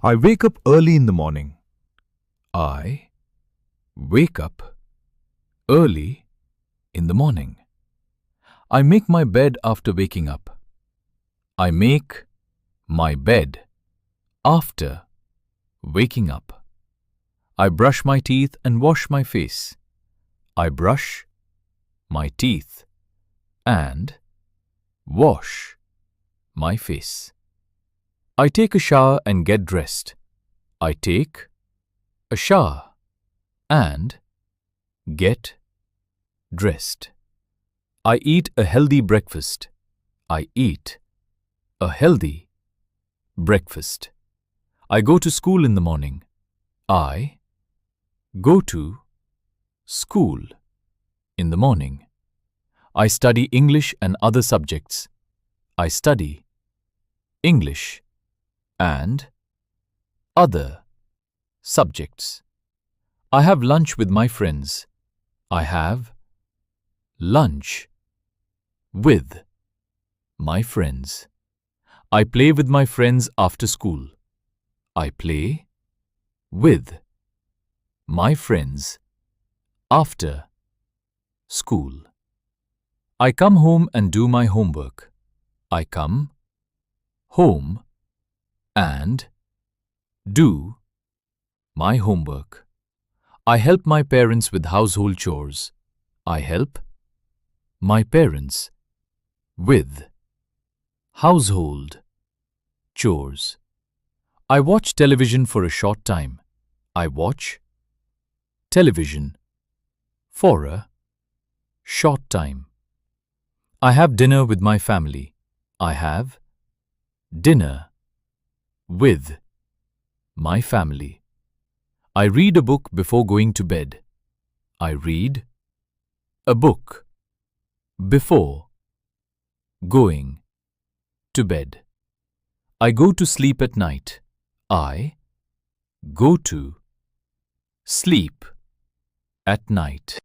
I wake up early in the morning. I wake up early in the morning. I make my bed after waking up. I make my bed after waking up. I brush my teeth and wash my face. I brush my teeth and wash my face. I take a shower and get dressed. I take a shower and get dressed. I eat a healthy breakfast. I eat a healthy breakfast. I go to school in the morning. I go to school in the morning. I study English and other subjects. I study English and other subjects. I have lunch with my friends. I have lunch with my friends. I play with my friends after school. I play with my friends after school. I come home and do my homework. I come home and do my homework. I help my parents with household chores. I help my parents with household chores. I watch television for a short time. I watch television for a short time. I have dinner with my family. I have dinner with my family. I read a book before going to bed. I read a book before going to bed. I go to sleep at night. I go to sleep at night.